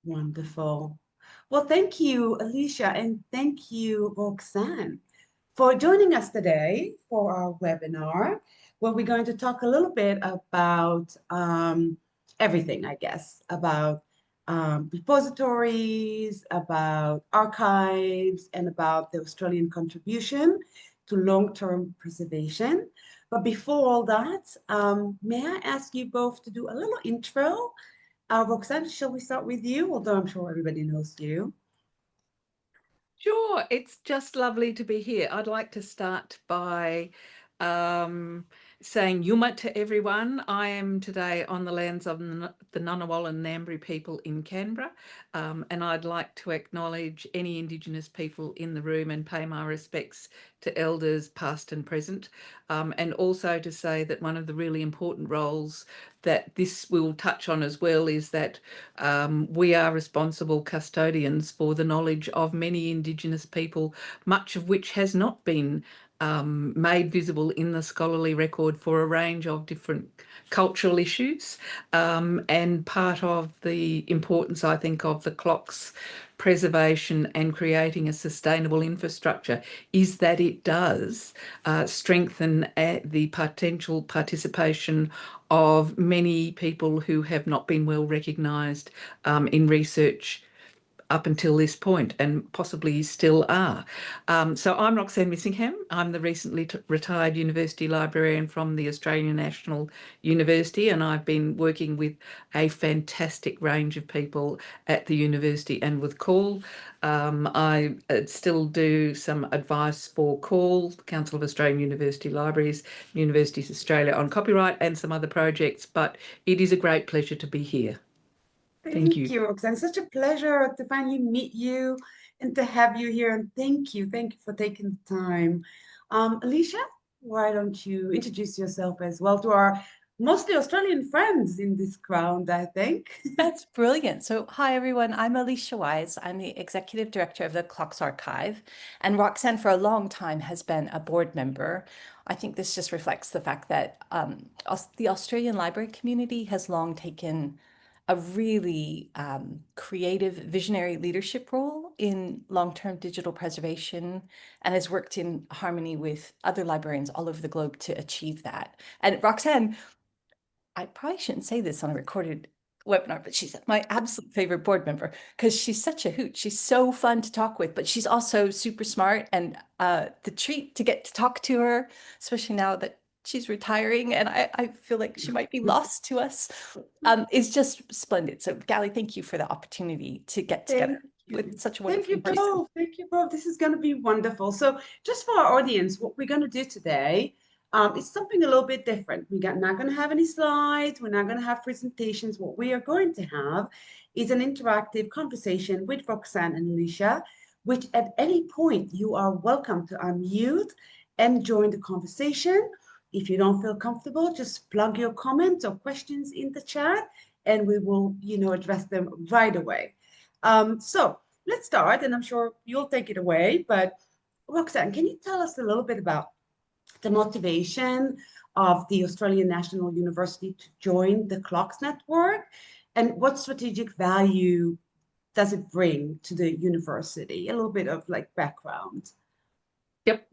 Wonderful. Well, thank you, Alicia, and thank you, Roxanne, for joining us today for our webinar, where we're going to talk a little bit about everything, I guess, about repositories, about archives, and about the Australian contribution to long-term preservation. But before all that, may I ask you both to do a little intro? Roxanne, shall we start with you? Although I'm sure everybody knows you. Sure, it's just lovely to be here. I'd like to start by saying yuma to everyone. I am today on the lands of the Ngunnawal and Ngambri people in Canberra, and I'd like to acknowledge any Indigenous people in the room and pay my respects to elders past and present, and also to say that one of the really important roles that this will touch on as well is that we are responsible custodians for the knowledge of many Indigenous people, much of which has not been made visible in the scholarly record for a range of different cultural issues. And part of the importance, I think, of the CLOCKSS preservation and creating a sustainable infrastructure is that it does strengthen the potential participation of many people who have not been well recognised in research up until this point and possibly still are. So I'm Roxanne Missingham. I'm the recently retired university librarian from the Australian National University, and I've been working with a fantastic range of people at the university and with CALL. I still do some advice for CALL, Council of Australian University Libraries, Universities Australia on copyright and some other projects, but it is a great pleasure to be here. Thank you. Thank you, Roxanne. Such a pleasure to finally meet you and to have you here. And thank you for taking the time. Alicia, why don't you introduce yourself as well to our mostly Australian friends in this crowd, I think. That's brilliant. So, hi everyone. I'm Alicia Wise. I'm the executive director of the CLOCKSS Archive, and Roxanne for a long time has been a board member. I think this just reflects the fact that the Australian library community has long taken a really creative, visionary leadership role in long-term digital preservation and has worked in harmony with other librarians all over the globe to achieve that. And Roxanne, I probably shouldn't say this on a recorded webinar, but she's my absolute favorite board member because she's such a hoot. She's so fun to talk with, but she's also super smart, and the treat to get to talk to her, especially now that she's retiring and I feel like she might be lost to us, is just splendid. So Gally, thank you for the opportunity to get together with such a wonderful person. Thank you both. This is going to be wonderful. So just for our audience, what we're going to do today is something a little bit different. We're not going to have any slides. We're not going to have presentations. What we are going to have is an interactive conversation with Roxanne and Alicia, which at any point you are welcome to unmute and join the conversation. If you don't feel comfortable, just plug your comments or questions in the chat and we will, address them right away. So let's start, and I'm sure you'll take it away, but Roxanne, can you tell us a little bit about the motivation of the Australian National University to join the CLOCKSS network, and what strategic value does it bring to the university? A little bit of background. Yep.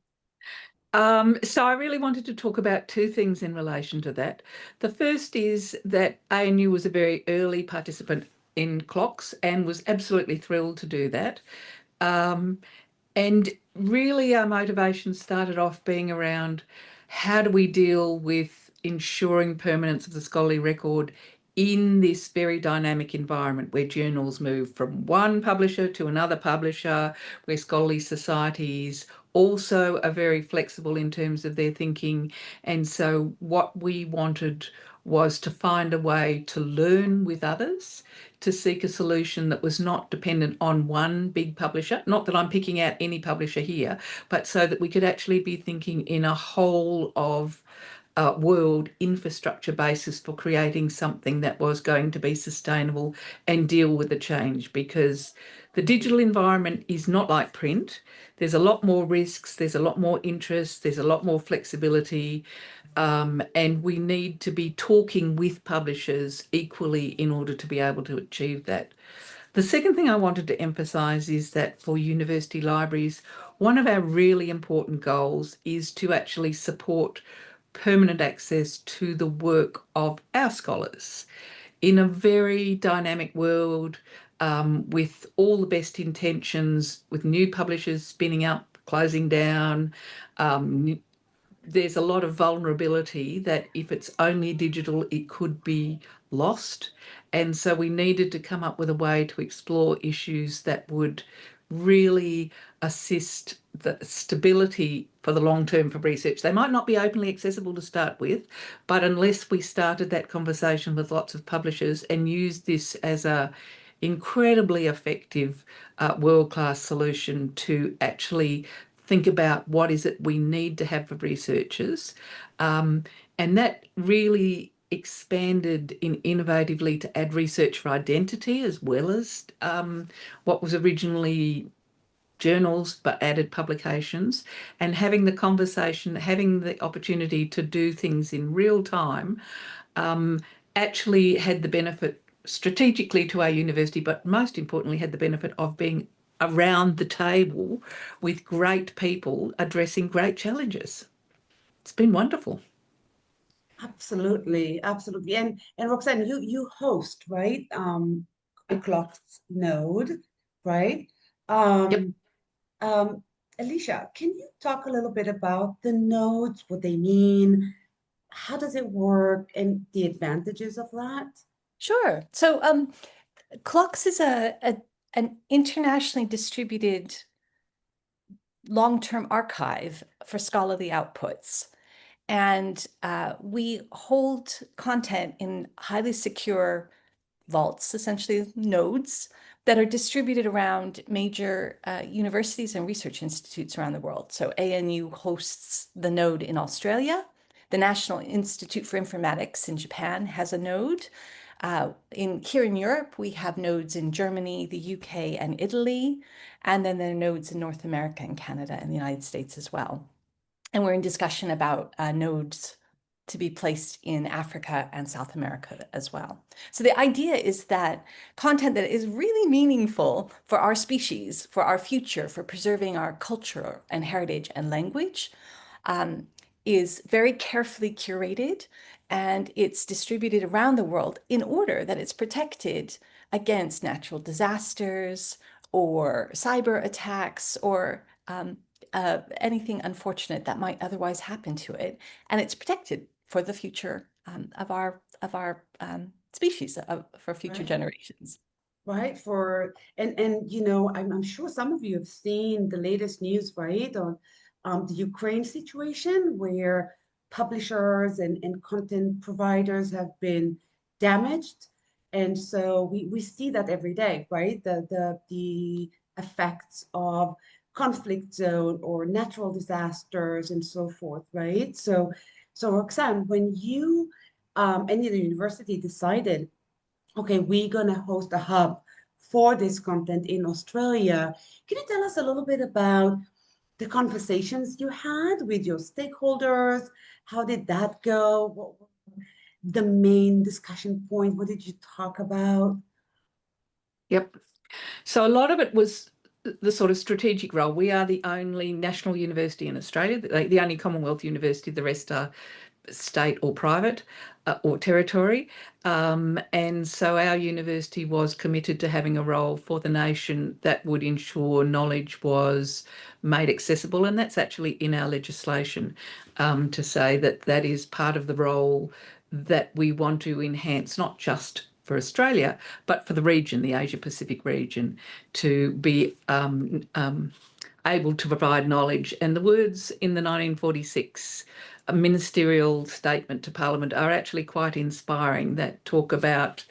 So I really wanted to talk about two things in relation to that. The first is that ANU was a very early participant in CLOCKSS and was absolutely thrilled to do that. And really our motivation started off being around how do we deal with ensuring permanence of the scholarly record in this very dynamic environment where journals move from one publisher to another publisher, where scholarly societies also are very flexible in terms of their thinking. And so what we wanted was to find a way to learn with others, to seek a solution that was not dependent on one big publisher, not that I'm picking out any publisher here, but so that we could actually be thinking in a whole of world infrastructure basis for creating something that was going to be sustainable and deal with the change, because the digital environment is not like print. There's a lot more risks, there's a lot more interest, there's a lot more flexibility, and we need to be talking with publishers equally in order to be able to achieve that. The second thing I wanted to emphasise is that for university libraries, one of our really important goals is to actually support permanent access to the work of our scholars. In a very dynamic world, with all the best intentions, with new publishers spinning up, closing down, there's a lot of vulnerability that if it's only digital, it could be lost. And so we needed to come up with a way to explore issues that would really assist the stability for the long term for research. They might not be openly accessible to start with, but unless we started that conversation with lots of publishers and used this as a incredibly effective world-class solution to actually think about what is it we need to have for researchers. And that really expanded in innovatively to add research for identity as well as what was originally journals, but added publications, and having the conversation, having the opportunity to do things in real time, actually had the benefit strategically to our university, but most importantly had the benefit of being around the table with great people addressing great challenges. It's been wonderful. Absolutely, absolutely. And Roxanne, you host, right? A CLOCKSS node, right? Yep. Um, Alicia, can you talk a little bit about the nodes, what they mean, how does it work, and the advantages of that? Sure. So CLOCKSS is an internationally distributed long-term archive for scholarly outputs. And we hold content in highly secure vaults, essentially nodes, that are distributed around major universities and research institutes around the world. So ANU hosts the node in Australia. The National Institute for Informatics in Japan has a node. Here in Europe, we have nodes in Germany, the UK, and Italy. And then there are nodes in North America and Canada and the United States as well. And we're in discussion about nodes to be placed in Africa and South America as well. So the idea is that content that is really meaningful for our species, for our future, for preserving our culture and heritage and language, is very carefully curated, and it's distributed around the world in order that it's protected against natural disasters or cyber attacks or anything unfortunate that might otherwise happen to it, and it's protected for the future of our species, for future Right. generations. Right. And I'm sure some of you have seen the latest news, right, on the Ukraine situation where publishers and content providers have been damaged. And so we see that every day, right? The effects of conflict zone or natural disasters and so forth, right? So Roxanne, when you and the university decided, okay, we're gonna host a hub for this content in Australia, can you tell us a little bit about the conversations you had with your stakeholders? How did that go? What were the main discussion point? What did you talk about? Yep. So a lot of it was the sort of strategic role. We are the only national university in Australia, the only Commonwealth university. The rest are state or private or territory. And so our university was committed to having a role for the nation that would ensure knowledge was made accessible. And that's actually in our legislation, to say that that is part of the role that we want to enhance, not just for Australia, but for the region, the Asia Pacific region, to be able to provide knowledge. And the words in the 1946 ministerial statement to Parliament are actually quite inspiring, that talk about,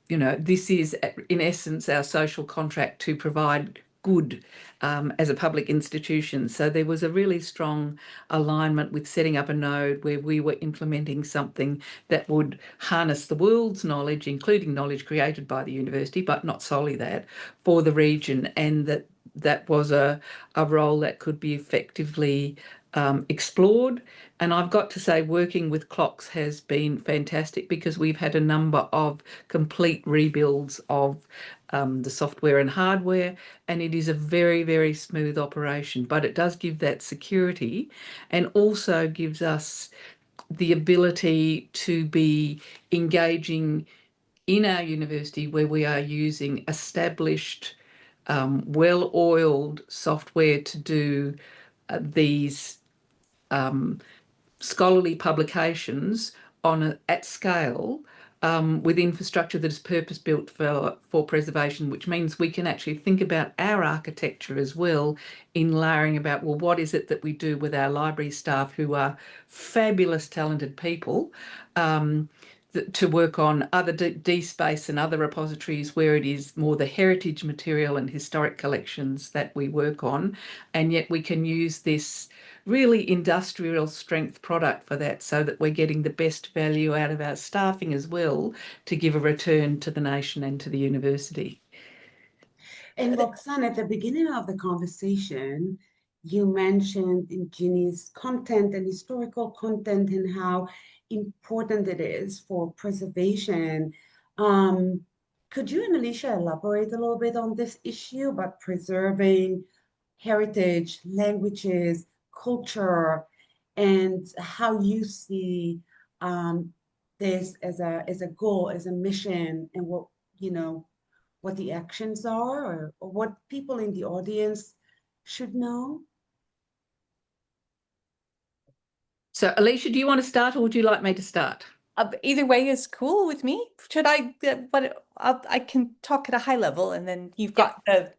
this is in essence our social contract to provide good as a public institution. So there was a really strong alignment with setting up a node where we were implementing something that would harness the world's knowledge, including knowledge created by the university, but not solely that, for the region, and that was a role that could be effectively explored. And I've got to say, working with CLOCKSS has been fantastic because we've had a number of complete rebuilds of the software and hardware, and it is a very, very smooth operation. But it does give that security and also gives us the ability to be engaging in our university where we are using established, well-oiled software to do these scholarly publications at scale, with infrastructure that is purpose-built for preservation, which means we can actually think about our architecture as well in layering about, well, what is it that we do with our library staff who are fabulous, talented people, to work on other DSpace and other repositories where it is more the heritage material and historic collections that we work on, and yet we can use this really industrial strength product for that so that we're getting the best value out of our staffing as well to give a return to the nation and to the university. And Roxanne, at the beginning of the conversation, you mentioned Indigenous content and historical content and how important it is for preservation. Could you and Alicia elaborate a little bit on this issue about preserving heritage, languages, culture, and how you see this as a goal, as a mission, and what, you know, what the actions are, or what people in the audience should know? So, Alicia, do you want to start or would you like me to start? Either way is cool with me. Should I, I can talk at a high level, and then you've got the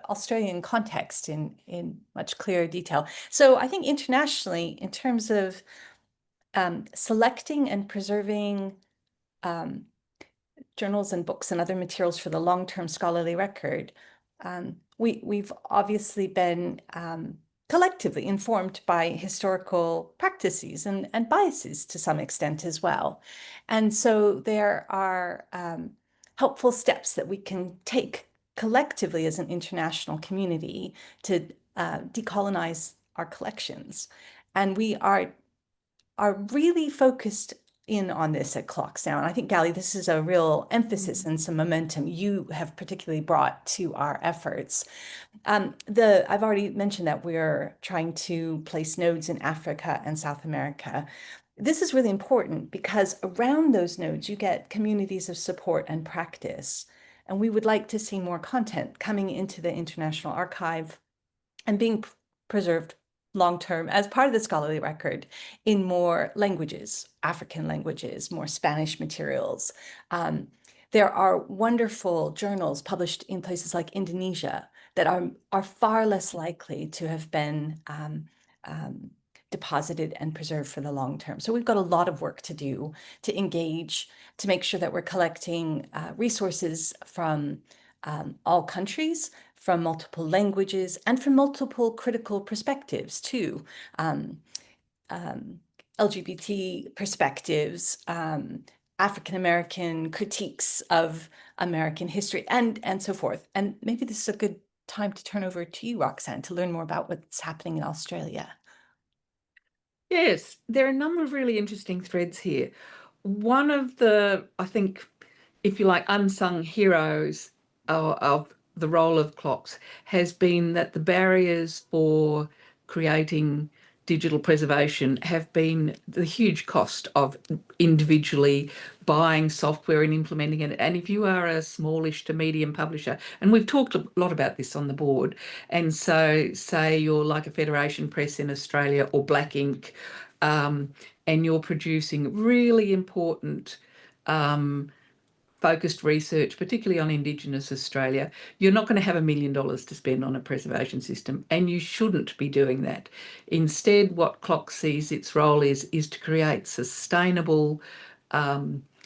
Australian context in much clearer detail. So I think internationally, in terms of selecting and preserving journals and books and other materials for the long-term scholarly record, we've obviously been collectively informed by historical practices and biases to some extent as well. And so there are helpful steps that we can take collectively as an international community to decolonize our collections. And we are really focused in on this at CLOCKSS now. And I think, Gally, this is a real emphasis and some momentum you have particularly brought to our efforts. I've already mentioned that we're trying to place nodes in Africa and South America. This is really important because around those nodes, you get communities of support and practice. And we would like to see more content coming into the International Archive and being preserved long-term as part of the scholarly record in more languages, African languages, more Spanish materials. There are wonderful journals published in places like Indonesia that are far less likely to have been deposited and preserved for the long term. So we've got a lot of work to do to engage, to make sure that we're collecting resources from all countries, from multiple languages, and from multiple critical perspectives too. LGBT perspectives, African-American critiques of American history, and so forth. And maybe this is a good time to turn over to you, Roxanne, to learn more about what's happening in Australia. Yes, there are a number of really interesting threads here. One of the, I think, if you like, unsung heroes of the role of CLOCKSS has been that the barriers for creating digital preservation have been the huge cost of individually buying software and implementing it. And if you are a smallish to medium publisher, and we've talked a lot about this on the board, and so say you're like a Federation Press in Australia or Black Ink, and you're producing really important focused research, particularly on Indigenous Australia, you're not going to have $1 million to spend on a preservation system, and you shouldn't be doing that. Instead, what CLOCKSS sees its role is to create sustainable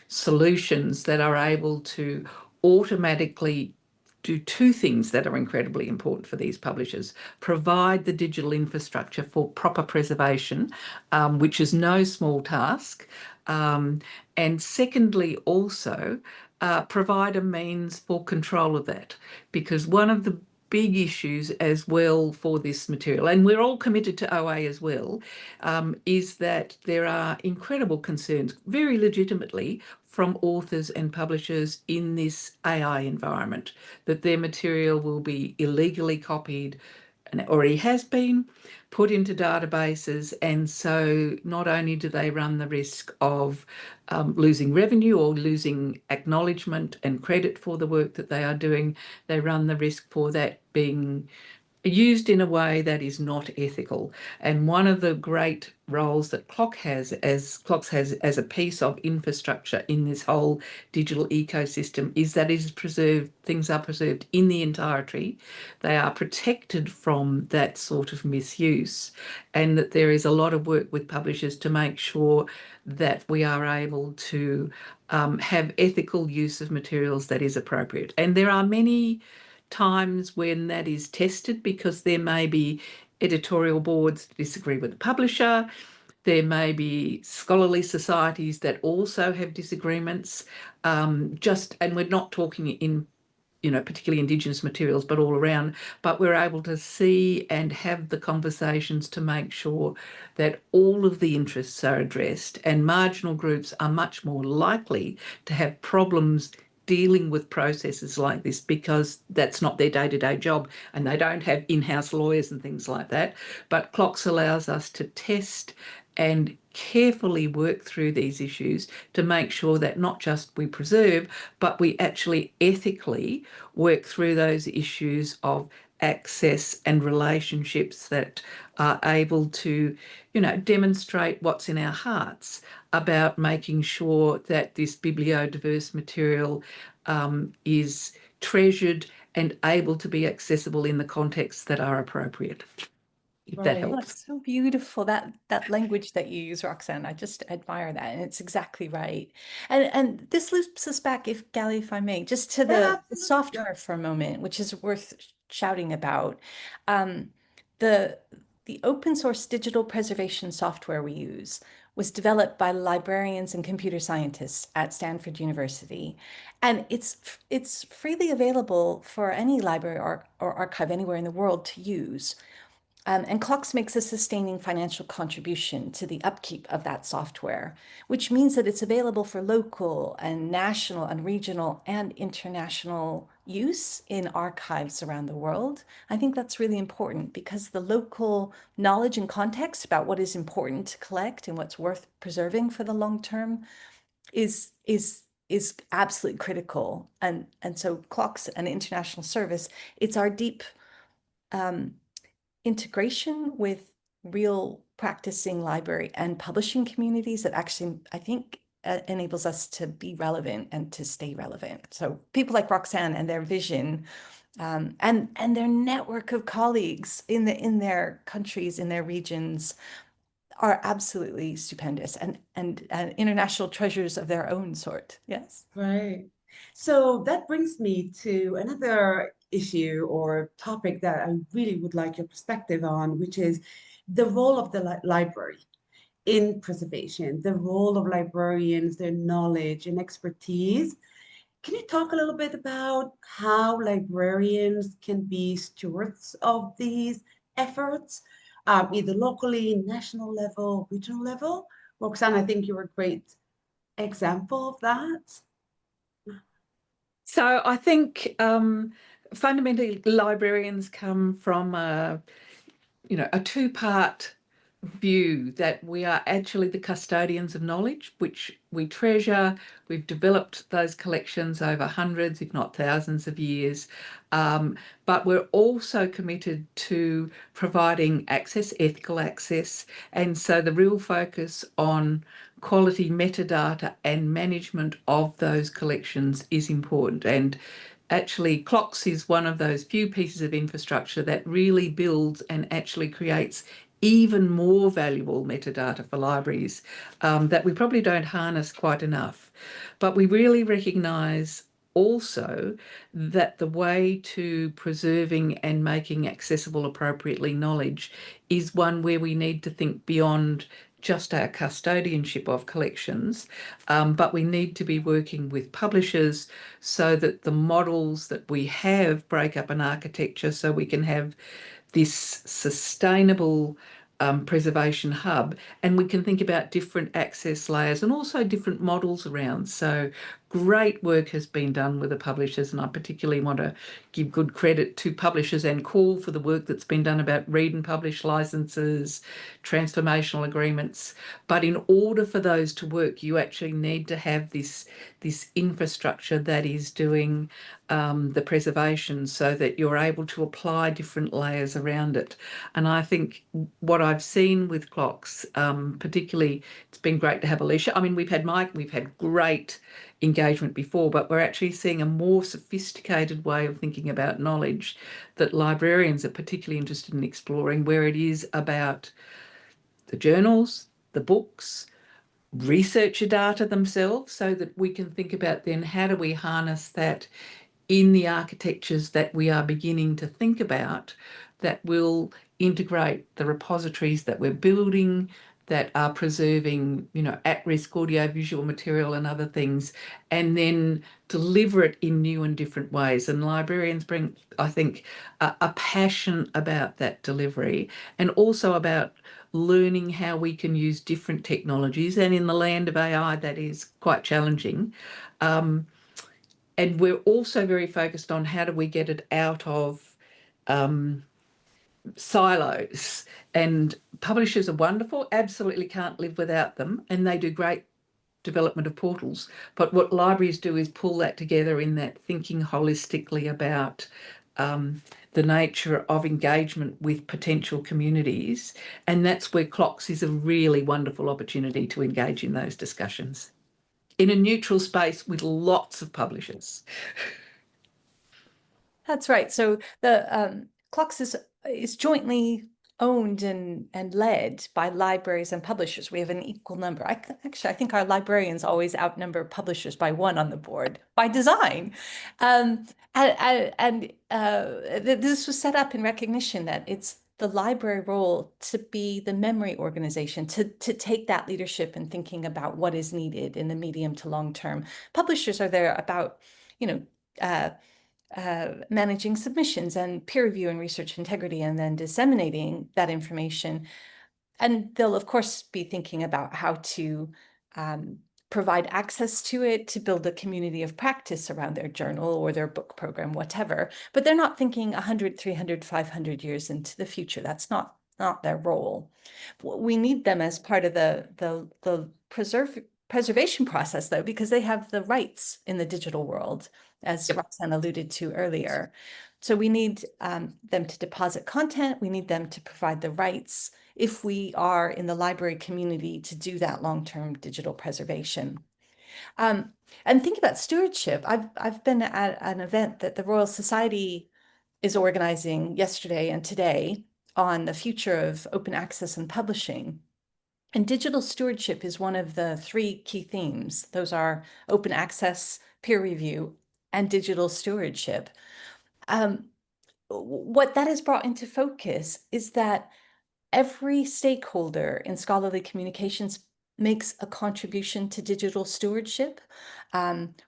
solutions that are able to automatically do two things that are incredibly important for these publishers: provide the digital infrastructure for proper preservation, which is no small task, and secondly, also provide a means for control of that. Because one of the big issues as well for this material, and we're all committed to OA as well, is that there are incredible concerns, very legitimately, from authors and publishers in this AI environment, that their material will be illegally copied, and it already has been put into databases. And so not only do they run the risk of losing revenue or losing acknowledgement and credit for the work that they are doing, they run the risk for that being used in a way that is not ethical. And one of the great roles that CLOCKSS has as a piece of infrastructure in this whole digital ecosystem is that it is preserved, things are preserved in the entirety. They are protected from that sort of misuse, and that there is a lot of work with publishers to make sure that we are able to have ethical use of materials that is appropriate. And there are many times when that is tested, because there may be editorial boards that disagree with the publisher. There may be scholarly societies that also have disagreements. And we're not talking in, particularly Indigenous materials, but all around. But we're able to see and have the conversations to make sure that all of the interests are addressed, and marginal groups are much more likely to have problems dealing with processes like this, because that's not their day-to-day job, and they don't have in-house lawyers and things like that. But CLOCKSS allows us to test and carefully work through these issues to make sure that not just we preserve, but we actually ethically work through those issues of access and relationships that are able to, demonstrate what's in our hearts about making sure that this bibliodiverse material is treasured and able to be accessible in the contexts that are appropriate. If that Right. Oh, helps. that's so beautiful. That language that you use, Roxanne, I just admire that. And it's exactly right. And this loops us back, if Gally, if I may, just to Yeah, the absolutely. Yeah. software for a moment, which is worth shouting about. Um, the the open source digital preservation software we use was developed by librarians and computer scientists at Stanford University. And it's freely available for any library or archive anywhere in the world to use. And CLOCKSS makes a sustaining financial contribution to the upkeep of that software, which means that it's available for local and national and regional and international use in archives around the world. I think that's really important, because the local knowledge and context about what is important to collect and what's worth preserving for the long term is absolutely critical. And so CLOCKSS, an international service, it's our deep integration with real practicing library and publishing communities that actually, I think, enables us to be relevant and to stay relevant. So people like Roxanne and their vision, and their network of colleagues in their countries, in their regions, are absolutely stupendous and international treasures of their own sort. Yes. Right. So that brings me to another issue or topic that I really would like your perspective on, which is the role of the library in preservation, the role of librarians, their knowledge and expertise. Can you talk a little bit about how librarians can be stewards of these efforts, either locally, national level, regional level? Roxanne, I think you're a great example of that. So I think fundamentally librarians come from a two-part view, that we are actually the custodians of knowledge, which we treasure. We've developed those collections over hundreds, if not thousands of years. But we're also committed to providing access, ethical access. And so the real focus on quality metadata and management of those collections is important. And actually, CLOCKSS is one of those few pieces of infrastructure that really builds and actually creates even more valuable metadata for libraries that we probably don't harness quite enough. But we really recognise also that the way to preserving and making accessible appropriately knowledge is one where we need to think beyond just our custodianship of collections, but we need to be working with publishers so that the models that we have break up an architecture so we can have this sustainable preservation hub, and we can think about different access layers and also different models around. So great work has been done with the publishers, and I particularly want to give good credit to publishers and call for the work that's been done about read and publish licenses, transformational agreements. But in order for those to work, you actually need to have this infrastructure that is doing the preservation so that you're able to apply different layers around it. And I think what I've seen with CLOCKSS, particularly, it's been great to have Alicia. I mean, we've had Mike, we've had great engagement before, but we're actually seeing a more sophisticated way of thinking about knowledge that librarians are particularly interested in exploring, where it is about the journals, the books, researcher data themselves, so that we can think about then how do we harness that in the architectures that we are beginning to think about that will integrate the repositories that we're building, that are preserving, at-risk audiovisual material and other things, and then deliver it in new and different ways. And librarians bring, I think, a passion about that delivery, and also about learning how we can use different technologies. And in the land of AI, that is quite challenging. And we're also very focused on how do we get it out of silos. And publishers are wonderful, absolutely can't live without them, and they do great development of portals. But what libraries do is pull that together in that thinking holistically about the nature of engagement with potential communities. And that's where CLOCKSS is a really wonderful opportunity to engage in those discussions in a neutral space with lots of publishers. That's right. So the CLOCKSS is jointly owned and led by libraries and publishers. We have an equal number. Actually, I think our librarians always outnumber publishers by one on the board by design. This was set up in recognition that it's the library role to be the memory organization, to take that leadership in thinking about what is needed in the medium to long term. Publishers are there about, managing submissions and peer review and research integrity, and then disseminating that information. And they'll, of course, be thinking about how to provide access to it, to build a community of practice around their journal or their book program, whatever. But they're not thinking 100, 300, 500 years into the future. That's not their role. We need them as part of the preservation process, though, because they have the rights in the digital world, as Roxanne alluded to earlier. So we need them to deposit content. We need them to provide the rights if we are in the library community to do that long-term digital preservation. And think about stewardship. I've been at an event that the Royal Society is organizing yesterday and today on the future of open access and publishing. And digital stewardship is one of the three key themes. Those are open access, peer review, and digital stewardship. What that has brought into focus is that every stakeholder in scholarly communications makes a contribution to digital stewardship.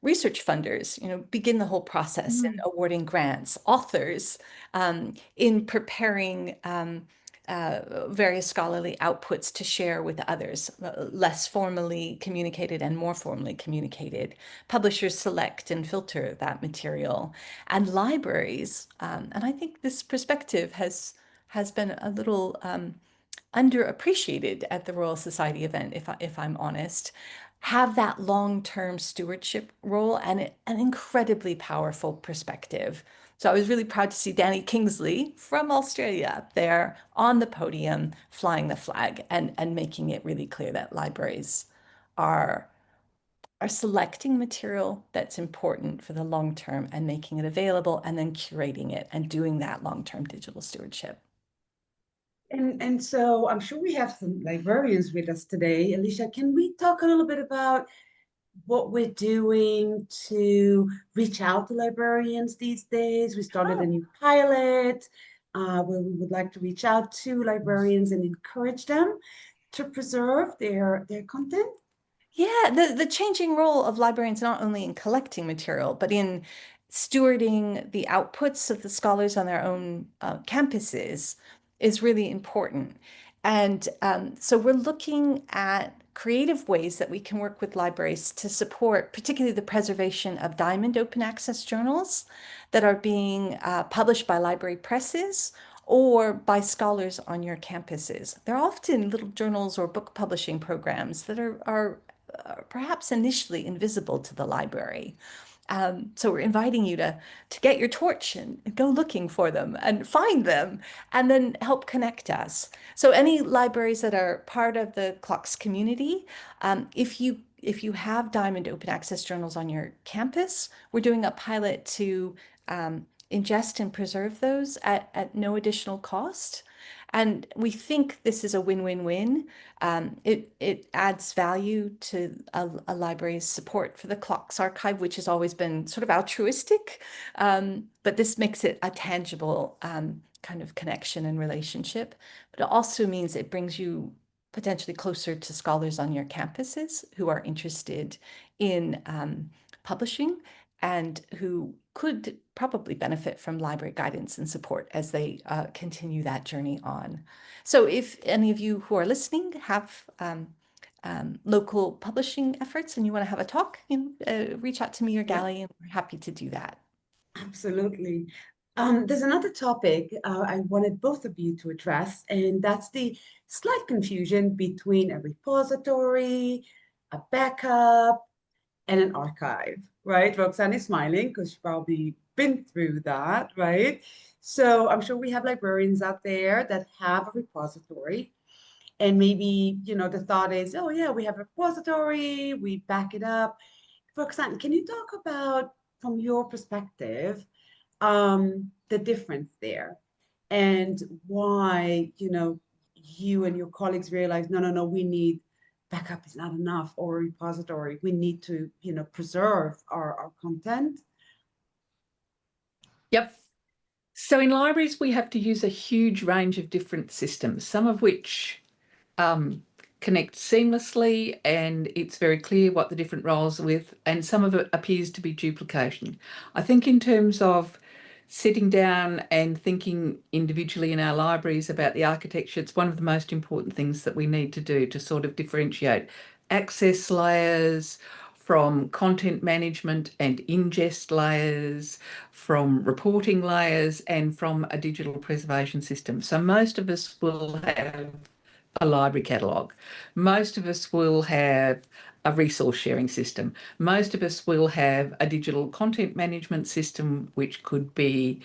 Research funders, begin the whole process in awarding grants. Authors, in preparing various scholarly outputs to share with others, less formally communicated and more formally communicated. Publishers select and filter that material. And libraries, and I think this perspective has been a little underappreciated at the Royal Society event, if I'm honest, have that long-term stewardship role and an incredibly powerful perspective. So I was really proud to see Danny Kingsley from Australia up there on the podium flying the flag and making it really clear that libraries are selecting material that's important for the long term and making it available and then curating it and doing that long-term digital stewardship. And so I'm sure we have some librarians with us today. Alicia, can we talk a little bit about what we're doing to reach out to librarians these days? We started a new pilot where we would like to reach out to librarians and encourage them to preserve their content? Yeah, the changing role of librarians not only in collecting material, but in stewarding the outputs of the scholars on their own campuses is really important. And so we're looking at creative ways that we can work with libraries to support, particularly the preservation of diamond open access journals that are being published by library presses or by scholars on your campuses. They're often little journals or book publishing programs that are perhaps initially invisible to the library. So we're inviting you to get your torch and go looking for them and find them and then help connect us. So any libraries that are part of the CLOCKSS community, if you have Diamond open access journals on your campus, we're doing a pilot to ingest and preserve those at no additional cost. And we think this is a win-win-win. It adds value to a library's support for the CLOCKSS archive, which has always been sort of altruistic, but this makes it a tangible kind of connection and relationship. But it also means it brings you potentially closer to scholars on your campuses who are interested in publishing and who could probably benefit from library guidance and support as they continue that journey on. So if any of you who are listening have local publishing efforts and you want to have a talk, reach out to me or Gally, and we're happy to do that. Absolutely. There's another topic I wanted both of you to address, and that's the slight confusion between a repository, a backup, and an archive, right? Roxanne is smiling because she's probably been through that, right? So I'm sure we have librarians out there that have a repository, and maybe, the thought is, oh yeah, we have a repository, we back it up. Roxanne, can you talk about, from your perspective, the difference there and why, you and your colleagues realize, no, we need backup is not enough, or repository. We need to, preserve our content. Yep. So in libraries, we have to use a huge range of different systems, some of which connect seamlessly and it's very clear what the different roles are with, and some of it appears to be duplication. I think in terms of sitting down and thinking individually in our libraries about the architecture, it's one of the most important things that we need to do to sort of differentiate access layers from content management and ingest layers, from reporting layers, and from a digital preservation system. So most of us will have a library catalogue. Most of us will have a resource sharing system. Most of us will have a digital content management system, which could be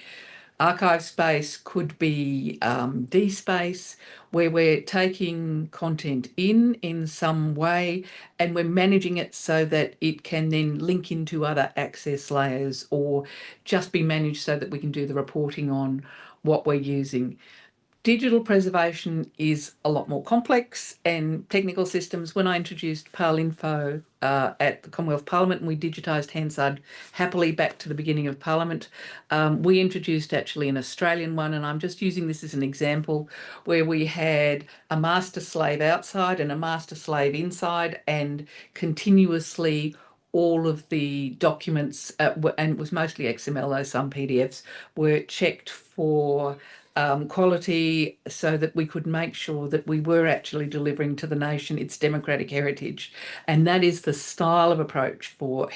archive space, could be DSpace, where we're taking content in some way and we're managing it so that it can then link into other access layers or just be managed so that we can do the reporting on what we're using. Digital preservation is a lot more complex, and technical systems, when I introduced ParlInfo at the Commonwealth Parliament and we digitised Hansard happily back to the beginning of Parliament, we introduced actually an Australian one, and I'm just using this as an example, where we had a master slave outside and a master slave inside, and continuously all of the documents, and it was mostly XML, though some PDFs, were checked for quality so that we could make sure that we were actually delivering to the nation its democratic heritage. And that is the style of approach for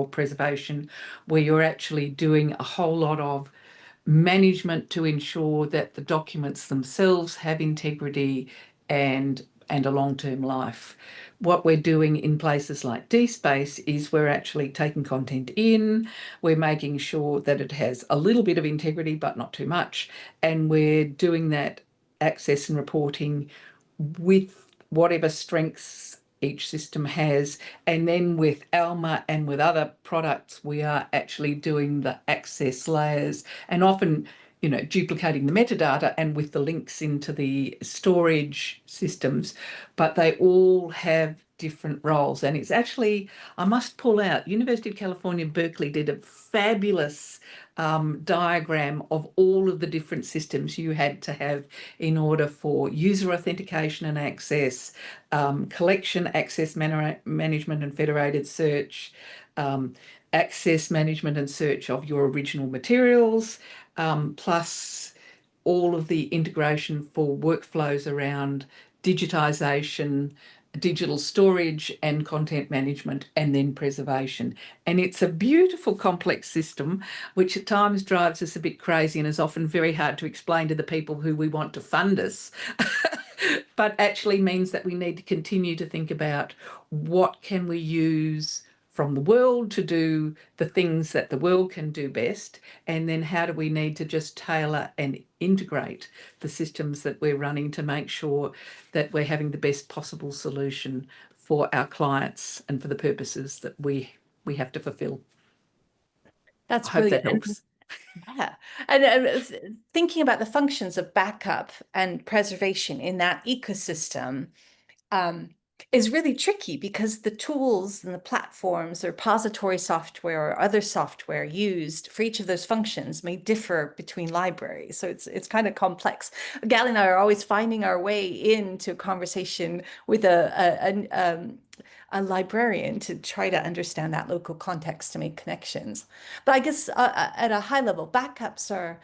preservation, where you're actually doing a whole lot of management to ensure that the documents themselves have integrity and a long-term life. What we're doing in places like DSpace is we're actually taking content in, we're making sure that it has a little bit of integrity but not too much, and we're doing that access and reporting with whatever strengths each system has. And then with Alma and with other products, we are actually doing the access layers. And often duplicating the metadata and with the links into the storage systems, but they all have different roles. And it's actually, I must pull out, University of California, Berkeley did a fabulous diagram of all of the different systems you had to have in order for user authentication and access, collection, access management and federated search, access management and search of your original materials, plus all of the integration for workflows around digitisation, digital storage and content management, and then preservation. And it's a beautiful, complex system, which at times drives us a bit crazy and is often very hard to explain to the people who we want to fund us. But actually means that we need to continue to think about what can we use from the world to do the things that the world can do best, and then how do we need to just tailor and integrate the systems that we're running to make sure that we're having the best possible solution for our clients and for the purposes that we have to fulfill. That's I hope that brilliant. helps. Yeah. And thinking about the functions of backup and preservation in that ecosystem, is really tricky because the tools and the platforms, the repository software or other software used for each of those functions may differ between libraries. So it's kind of complex. Gally and I are always finding our way into a conversation with a librarian to try to understand that local context to make connections. But I guess at a high level, backups are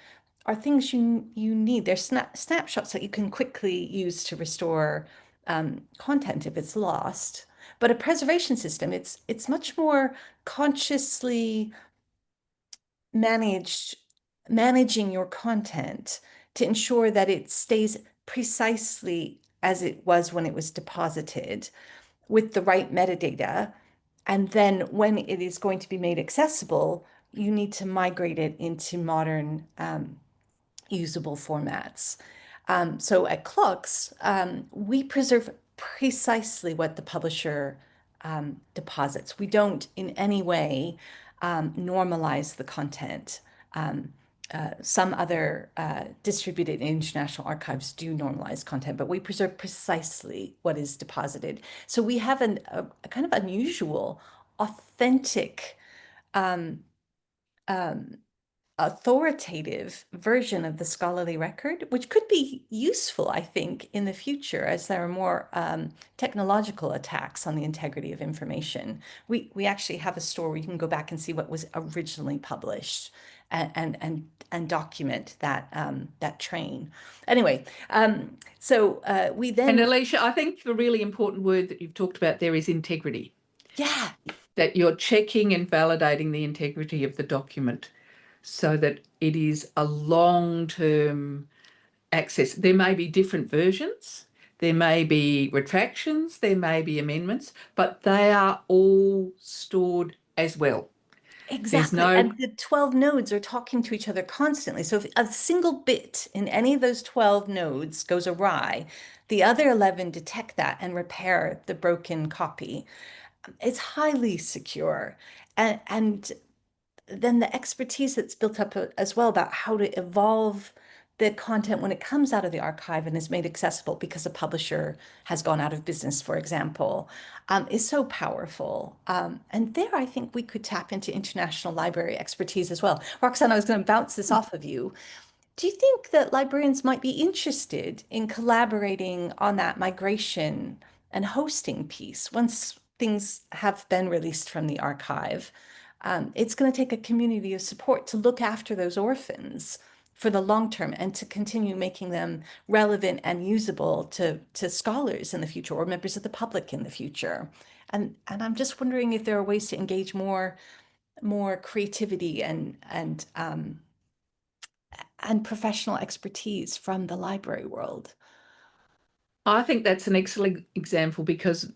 things you need. They're snapshots that you can quickly use to restore content if it's lost. But a preservation system, it's much more consciously managing your content to ensure that it stays precisely as it was when it was deposited with the right metadata. And then when it is going to be made accessible, you need to migrate it into modern usable formats. So at CLOCKSS, we preserve precisely what the publisher deposits. We don't in any way normalize the content. Some other distributed international archives do normalize content, but we preserve precisely what is deposited. So we have a kind of unusual, authentic, authoritative version of the scholarly record, which could be useful, I think, in the future as there are more technological attacks on the integrity of information. We actually have a store where you can go back and see what was originally published and document that train. Anyway, so we then... And Alicia, I think the really important word that you've talked about there is integrity. Yeah. That you're checking and validating the integrity of the document so that it is a long-term access. There may be different versions, there may be retractions, there may be amendments, but they are all stored as well. Exactly. And the 12 nodes are talking to each other constantly. So if a single bit in any of those 12 nodes goes awry, the other 11 detect that and repair the broken copy. It's highly secure. And then the expertise that's built up as well about how to evolve the content when it comes out of the archive and is made accessible because a publisher has gone out of business, for example, is so powerful. And there, I think we could tap into international library expertise as well. Roxanne, I was going to bounce this off of you. Do you think that librarians might be interested in collaborating on that migration and hosting piece once things have been released from the archive? It's going to take a community of support to look after those orphans for the long term and to continue making them relevant and usable to scholars in the future or members of the public in the future. And I'm just wondering if there are ways to engage more creativity and professional expertise from the library world. I think that's an excellent example because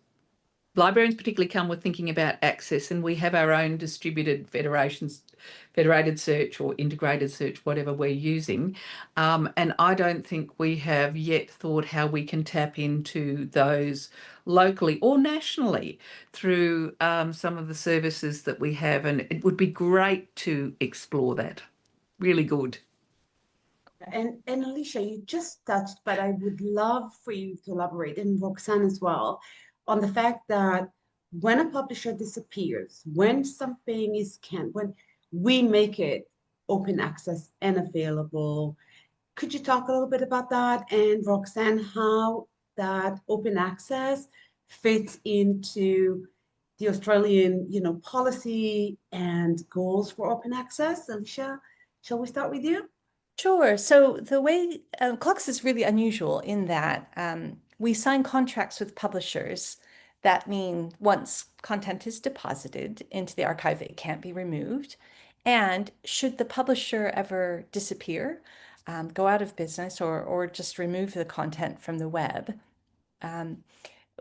librarians particularly come with thinking about access, and we have our own distributed federated search or integrated search, whatever we're using. And I don't think we have yet thought how we can tap into those locally or nationally through some of the services that we have. And it would be great to explore that. Really good. And Alicia, you just touched, but I would love for you to elaborate, and Roxanne as well, on the fact that when a publisher disappears, when something is canned, when we make it open access and available, could you talk a little bit about that? And Roxanne, how that open access fits into the Australian, policy and goals for open access? Alicia, shall we start with you? Sure. So the way CLOCKSS is really unusual in that we sign contracts with publishers that mean once content is deposited into the archive, it can't be removed. And should the publisher ever disappear, go out of business, or just remove the content from the web,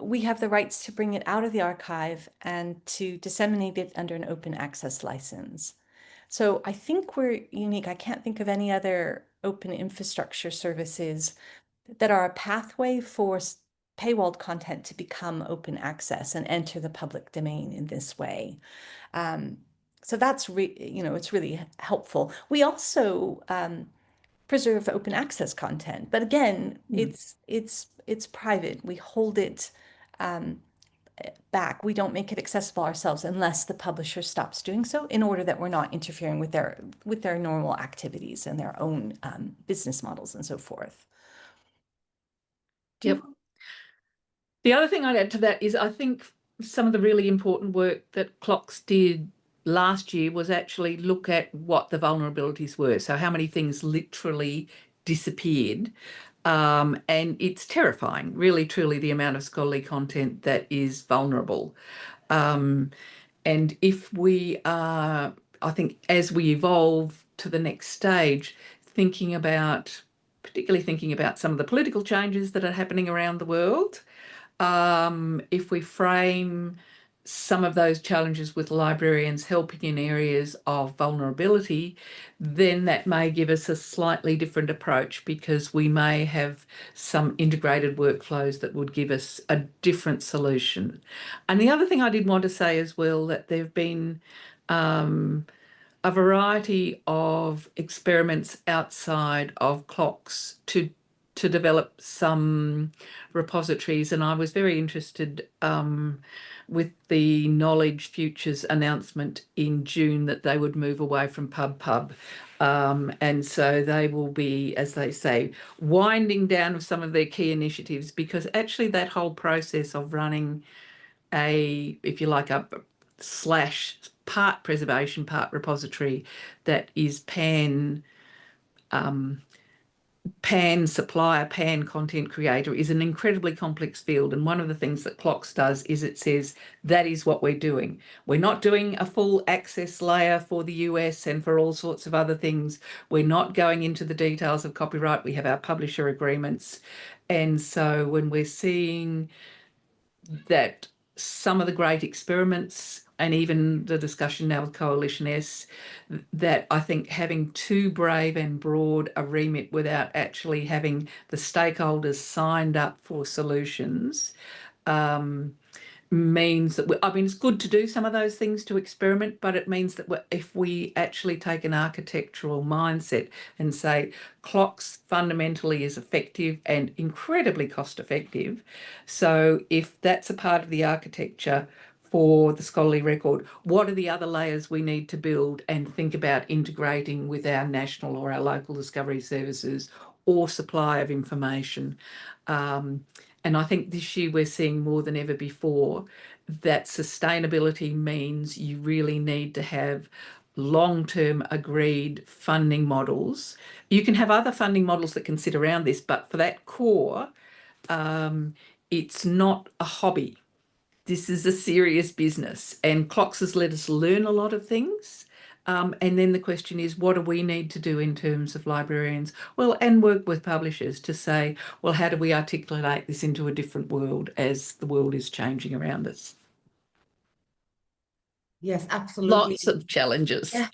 we have the rights to bring it out of the archive and to disseminate it under an open access license. So I think we're unique. I can't think of any other open infrastructure services that are a pathway for paywalled content to become open access and enter the public domain in this way. So that's it's really helpful. We also preserve open access content, but again, it's private. We hold it back. We don't make it accessible ourselves unless the publisher stops doing so, in order that we're not interfering with their normal activities and their own business models and so forth. Yep. The other thing I'd add to that is I think some of the really important work that CLOCKSS did last year was actually look at what the vulnerabilities were. So how many things literally disappeared. And it's terrifying, really, truly, the amount of scholarly content that is vulnerable. And if we are, I think, as we evolve to the next stage, particularly thinking about some of the political changes that are happening around the world, if we frame some of those challenges with librarians helping in areas of vulnerability, then that may give us a slightly different approach, because we may have some integrated workflows that would give us a different solution. And the other thing I did want to say as well, that there have been a variety of experiments outside of CLOCKSS to develop some repositories, and I was very interested with the Knowledge Futures announcement in June that they would move away from PubPub. And so they will be, as they say, winding down of some of their key initiatives, because actually that whole process of running if you like, a / part preservation, part repository that is pan supplier, pan content creator is an incredibly complex field. And one of the things that CLOCKSS does is it says that is what we're doing. We're not doing a full access layer for the US and for all sorts of other things. We're not going into the details of copyright. We have our publisher agreements. And so when we're seeing that some of the great experiments, and even the discussion now with Coalition S, that I think having too brave and broad a remit without actually having the stakeholders signed up for solutions means that it's good to do some of those things to experiment, but it means that if we actually take an architectural mindset and say CLOCKSS fundamentally is effective and incredibly cost effective, so if that's a part of the architecture for the scholarly record, what are the other layers we need to build and think about integrating with our national or our local discovery services or supply of information? And I think this year we're seeing more than ever before that sustainability means you really need to have long-term agreed funding models. You can have other funding models that can sit around this, but for that core, it's not a hobby. This is a serious business, and CLOCKSS has let us learn a lot of things. And then the question is, what do we need to do in terms of librarians? Well, and work with publishers to say, well, how do we articulate this into a different world as the world is changing around us? Yes, absolutely. Lots of challenges. Yeah.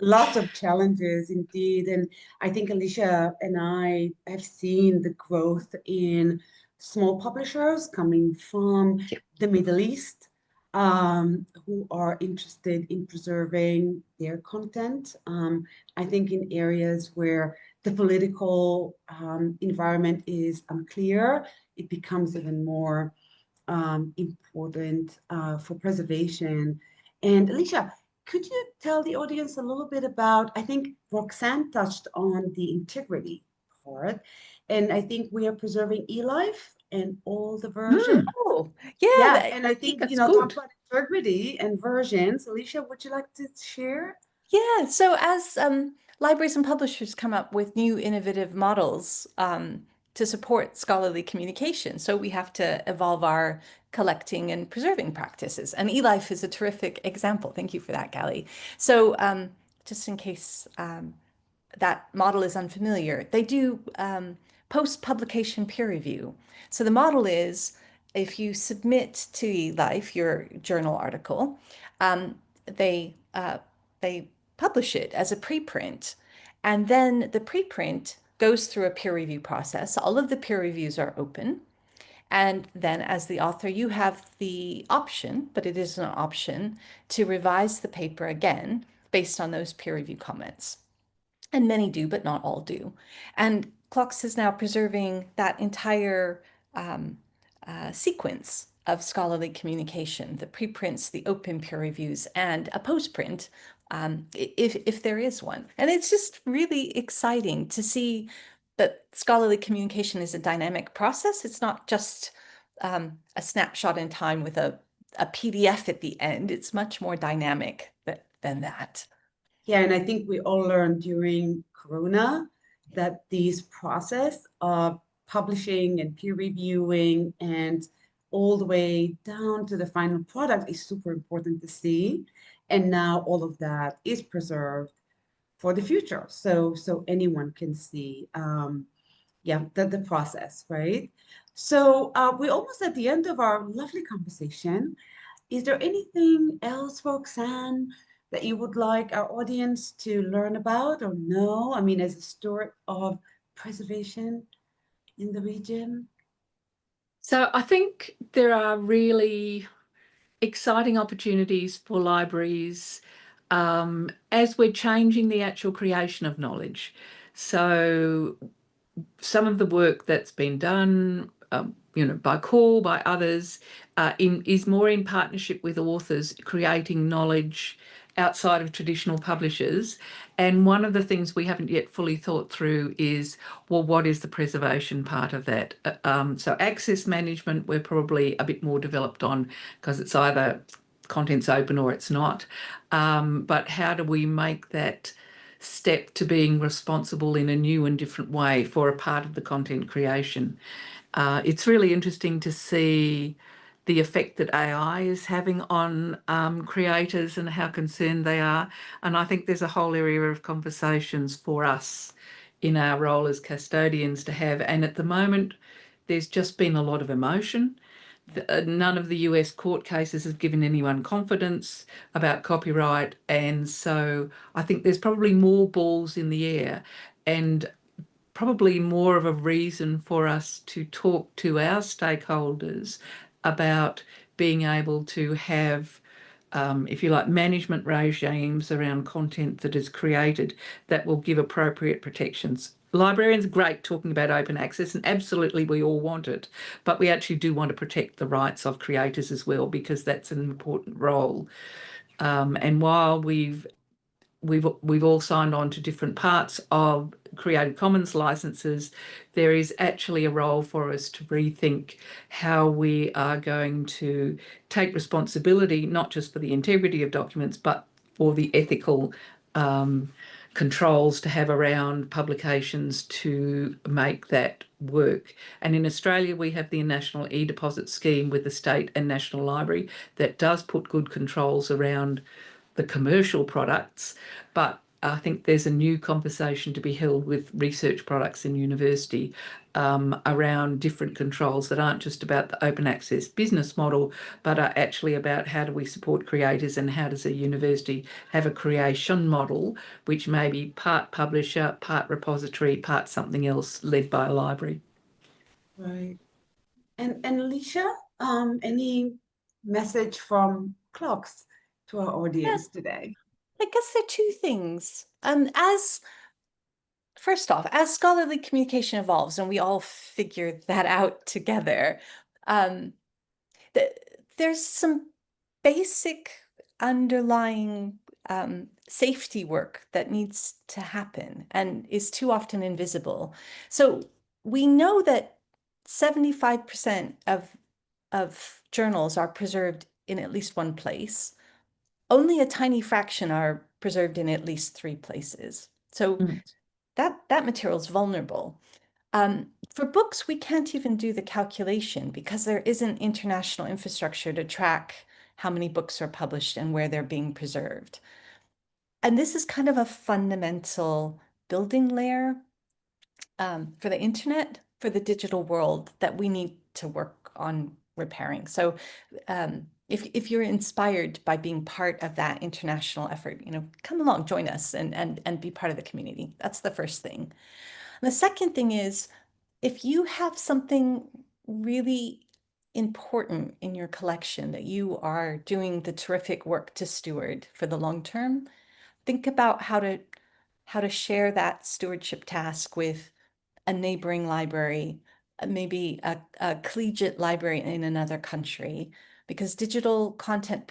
Lots of challenges indeed. And I think Alicia and I have seen the growth in small publishers coming from the Middle East, who are interested in preserving their content. I think in areas where the political environment is unclear, it becomes even more important for preservation. And Alicia, could you tell the audience a little bit about, I think Roxanne touched on the integrity part, and I think we are preserving eLife and all the versions. Oh, yeah, Yeah, and I think, that's talk good. about integrity and versions. Alicia, would you like to share? yeah. So as libraries and publishers come up with new innovative models to support scholarly communication, so we have to evolve our collecting and preserving practices. And eLife is a terrific example. Thank you for that, Gally. So just in case that model is unfamiliar, they do post-publication peer review. So the model is if you submit to eLife your journal article, they publish it as a preprint, and then the preprint goes through a peer review process. All of the peer reviews are open. And then as the author, you have the option, but it is an option, to revise the paper again based on those peer review comments. And many do, but not all do. And CLOCKSS is now preserving that entire sequence of scholarly communication, the preprints, the open peer reviews, and a postprint, if there is one. And it's just really exciting to see that scholarly communication is a dynamic process. It's not just a snapshot in time with a PDF at the end. It's much more dynamic than that. Yeah, and I think we all learned during Corona that these process of publishing and peer reviewing and all the way down to the final product is super important to see. And now all of that is preserved for the future. So anyone can see yeah, the process, right? So we're almost at the end of our lovely conversation. Is there anything else, Roxanne, that you would like our audience to learn about or know? I mean, as a steward of preservation in the region? So I think there are really exciting opportunities for libraries as we're changing the actual creation of knowledge. So some of the work that's been done, by call, by others, is more in partnership with authors creating knowledge outside of traditional publishers. And one of the things we haven't yet fully thought through is, well, what is the preservation part of that? So access management, we're probably a bit more developed on because it's either content's open or it's not. But how do we make that step to being responsible in a new and different way for a part of the content creation? It's really interesting to see the effect that AI is having on creators and how concerned they are. And I think there's a whole area of conversations for us in our role as custodians to have. And at the moment, there's just been a lot of emotion. None of the US court cases have given anyone confidence about copyright. And so I think there's probably more balls in the air and probably more of a reason for us to talk to our stakeholders about being able to have, if you like, management regimes around content that is created that will give appropriate protections. Librarians are great talking about open access, and absolutely we all want it, but we actually do want to protect the rights of creators as well, because that's an important role. And while we've all signed on to different parts of Creative Commons licenses, there is actually a role for us to rethink how we are going to take responsibility, not just for the integrity of documents, but for the ethical controls to have around publications to make that work. And in Australia, we have the National e-Deposit Scheme with the State and National Library that does put good controls around the commercial products, but I think there's a new conversation to be held with research products in university around different controls that aren't just about the open access business model, but are actually about how do we support creators and how does a university have a creation model, which may be part publisher, part repository, part something else led by a library. Right. And Alicia, any message from CLOCKSS to our audience today? I guess there are two things. As first off, as scholarly communication evolves and we all figure that out together, there's some basic underlying safety work that needs to happen and is too often invisible. So we know that 75% of journals are preserved in at least one place. Only a tiny fraction are preserved in at least 3 places. So that material is vulnerable. For books, we can't even do the calculation because there isn't international infrastructure to track how many books are published and where they're being preserved. And this is kind of a fundamental building layer for the internet, for the digital world that we need to work on repairing. So if you're inspired by being part of that international effort, come along, join us and be part of the community. That's the first thing. And the second thing is, if you have something really important in your collection that you are doing the terrific work to steward for the long term, think about how to share that stewardship task with a neighboring library, maybe a collegiate library in another country, because digital content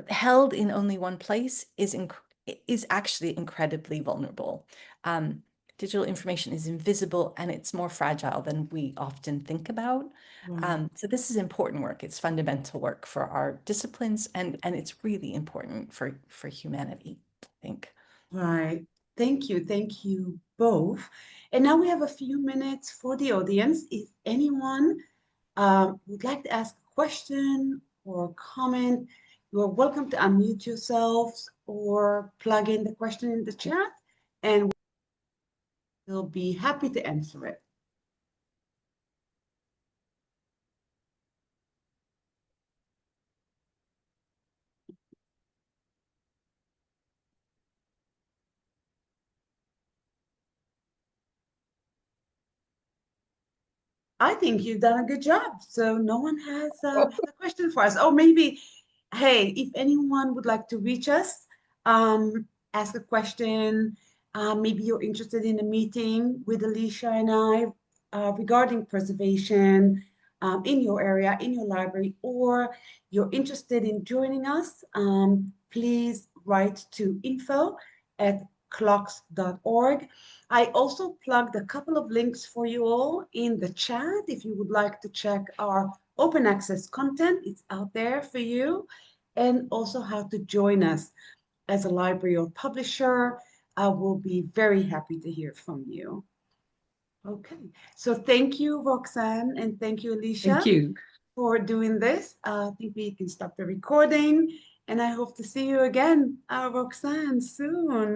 held in only one place is actually incredibly vulnerable. Digital information is invisible and it's more fragile than we often think about. So this is important work. It's fundamental work for our disciplines, and it's really important for humanity, I think. Right. Thank you. Thank you both. And now we have a few minutes for the audience. If anyone would like to ask a question or comment, you're welcome to unmute yourselves or plug in the question in the chat, and we'll be happy to answer it. I think you've done a good job. So no one has a question for us. Oh, maybe, hey, if anyone would like to reach us, ask a question, maybe you're interested in a meeting with Alicia and I regarding preservation in your area, in your library, or you're interested in joining us, please write to info@clocks.org. I also plugged a couple of links for you all in the chat. If you would like to check our open access content, it's out there for you. And also how to join us as a library or publisher. I will be very happy to hear from you. Okay, so thank you, Roxanne, and thank you, Alicia. Thank you for doing this. I think we can stop the recording, and I hope to see you again, Roxanne, soon.